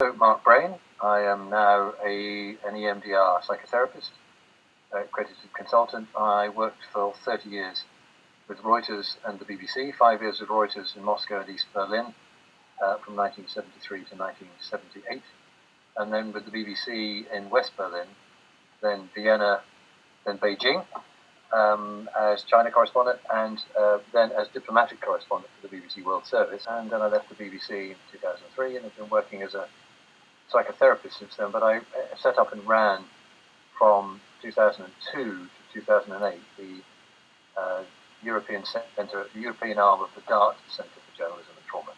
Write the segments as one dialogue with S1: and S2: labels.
S1: So, Mark Brayne. I am now an EMDR psychotherapist, accredited consultant. I worked for 30 years with Reuters and the BBC, 5 years with Reuters in Moscow and East Berlin, from 1973 to 1978, and then with the BBC in West Berlin, then Vienna, then Beijing, as China correspondent, and then as diplomatic correspondent for the BBC World Service. And then I left the BBC in 2003 and have been working as a psychotherapist since then. But I set up and ran from 2002 to 2008 the European Centre, the European arm of the DART Centre for Journalism and Trauma.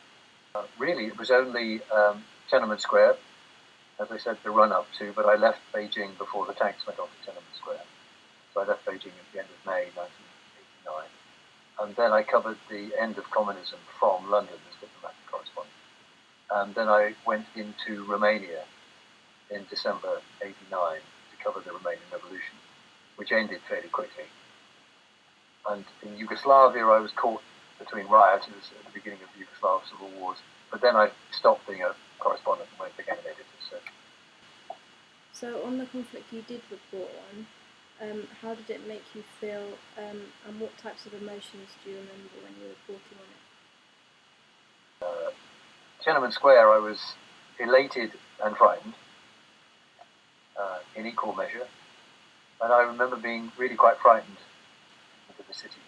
S1: Really, it was only Tiananmen Square, as I said, the run-up to, but I left Beijing before the tanks went on to Tiananmen Square. So I left Beijing at the end of May 1989. And then I covered the end of communism from London as diplomatic correspondent. And then I went into Romania in December 89 to cover the Romanian Revolution, which ended fairly quickly. And in Yugoslavia, I was caught between rioters at the beginning of the Yugoslav civil wars. But then I stopped being a correspondent and became an editor.
S2: So on the conflict you did report on, how did it make you feel, and what types of emotions do you remember when you were reporting on it?
S1: Tiananmen Square, I was elated and frightened in equal measure, and I remember being really quite frightened into the city,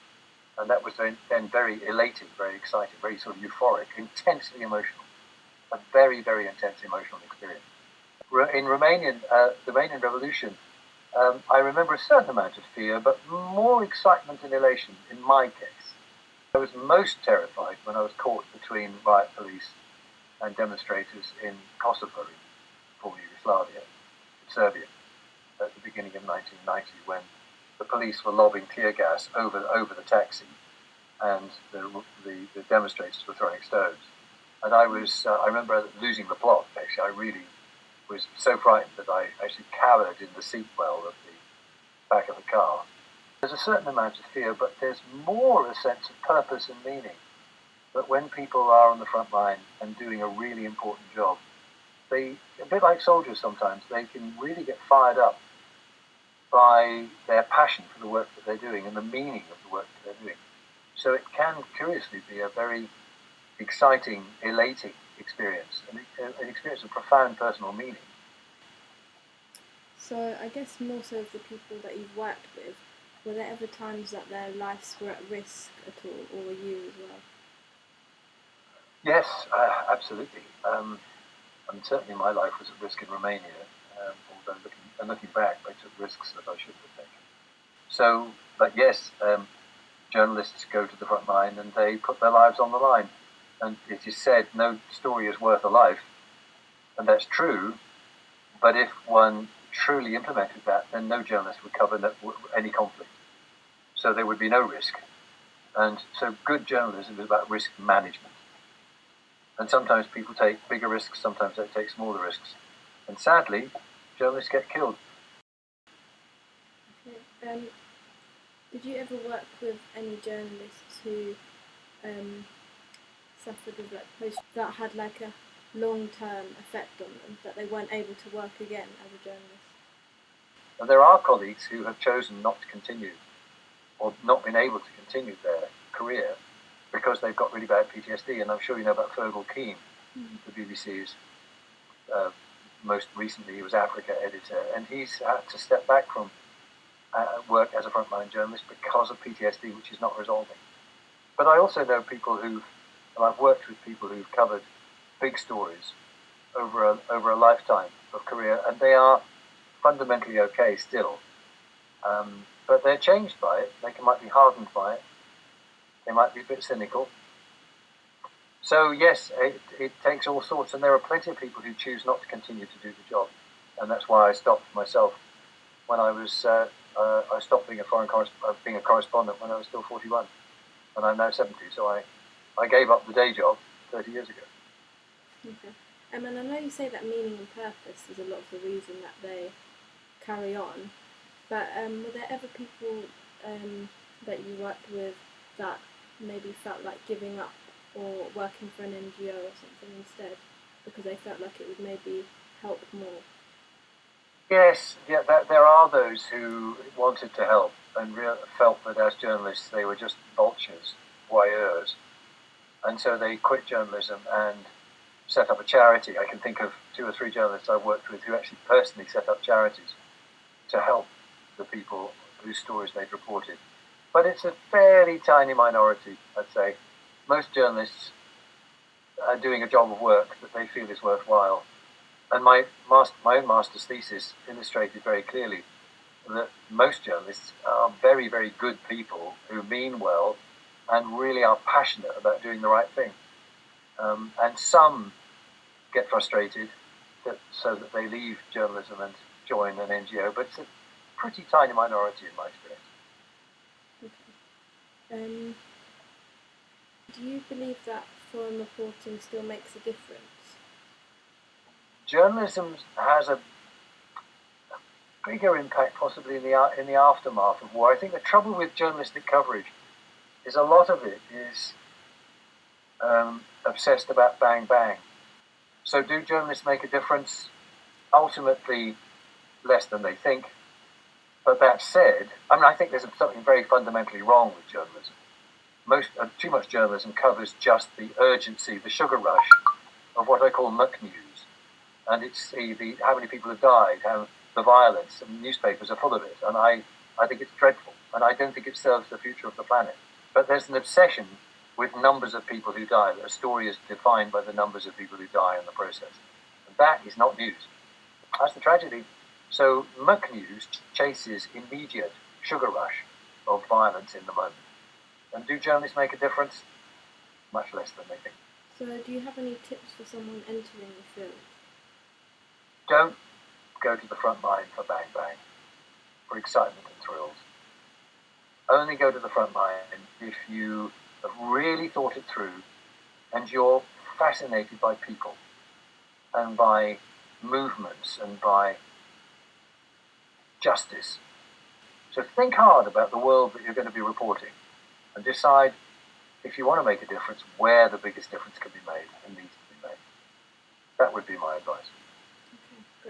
S1: and that was then very elated, very excited, very sort of euphoric, intensely emotional, a very, very intense emotional experience. In the Romanian Revolution, I remember a certain amount of fear, but more excitement and elation in my case. I was most terrified when I was caught between riot police and demonstrators in Kosovo, former Yugoslavia, in Serbia, at the beginning of 1990, when the police were lobbing tear gas over the taxi, and the demonstrators were throwing stones. And I remember losing the plot. Actually, I really was so frightened that I actually cowered in the seatbelt of the back of the car. There's a certain amount of fear, but there's more a sense of purpose and meaning. That when people are on the front line and doing a really important job, a bit like soldiers sometimes, they can really get fired up by their passion for the work that they're doing and the meaning of the work that they're doing. So it can curiously be a very exciting, elating experience, an experience of profound personal meaning.
S2: So I guess more so of the people that you've worked with, were there ever times that their lives were at risk at all, or were you as well?
S1: Yes, absolutely. And certainly my life was at risk in Romania, although looking back, I took risks that I shouldn't have taken. So, but yes, journalists go to the front line and they put their lives on the line. And it is said, no story is worth a life, and that's true. But if one truly implemented that, then no journalist would cover any conflict. So there would be no risk. And so good journalism is about risk management. And sometimes people take bigger risks, sometimes they take smaller risks. And sadly, journalists get killed.
S2: Okay. Did you ever work with any journalists who suffered with post that had a long-term effect on them, that they weren't able to work again as a journalist?
S1: And there are colleagues who have chosen not to continue, or not been able to continue their career because they've got really bad PTSD. And I'm sure you know about Fergal Keane, the BBC's most recently, he was Africa editor, and he's had to step back from work as a frontline journalist because of PTSD, which is not resolving. But I also know people I've worked with people who've covered big stories over a lifetime of career, and they are fundamentally okay still. But they're changed by it. They might be hardened by it. They might be a bit cynical. So yes, it takes all sorts, and there are plenty of people who choose not to continue to do the job, and that's why I stopped myself when I was. I stopped being a correspondent when I was still 41, and I'm now 70. So I gave up the day job 30 years ago.
S2: Okay. And I know you say that meaning and purpose is a lot of the reason that they carry on, but were there ever people that you worked with that maybe felt like giving up or working for an NGO or something instead? because they felt like it would maybe help more.
S1: Yes, yeah, there are those who wanted to help and felt that as journalists they were just vultures, voyeurs, and so they quit journalism and set up a charity. I can think of 2 or 3 journalists I've worked with who actually personally set up charities to help the people whose stories they'd reported. But it's a fairly tiny minority, I'd say. Most journalists are doing a job of work that they feel is worthwhile. And my own master's thesis illustrated very clearly that most journalists are very, very good people who mean well and really are passionate about doing the right thing. And some get frustrated so that they leave journalism and join an NGO, but it's a pretty tiny minority in my experience.
S2: Okay. Do you believe that foreign reporting still makes a difference?
S1: Journalism has a bigger impact possibly in the aftermath of war. I think the trouble with journalistic coverage is a lot of it is obsessed about bang bang. So do journalists make a difference? Ultimately, less than they think. But that said, I think there's something very fundamentally wrong with journalism. Too much journalism covers just the urgency, the sugar rush of what I call muck news. And it's how many people have died, how the violence, and newspapers are full of it. And I think it's dreadful. And I don't think it serves the future of the planet. But there's an obsession with numbers of people who die. A story is defined by the numbers of people who die in the process. And that is not news. That's the tragedy. So muck news chases immediate sugar rush of violence in the moment. And do journalists make a difference? Much less than they think.
S2: So do you have any tips for someone entering the field?
S1: Don't go to the front line for bang bang, for excitement and thrills. Only go to the front line if you have really thought it through and you're fascinated by people and by movements and by justice. So think hard about the world that you're going to be reporting and decide, if you want to make a difference, where the biggest difference can be made and needs to be made. That would be my advice.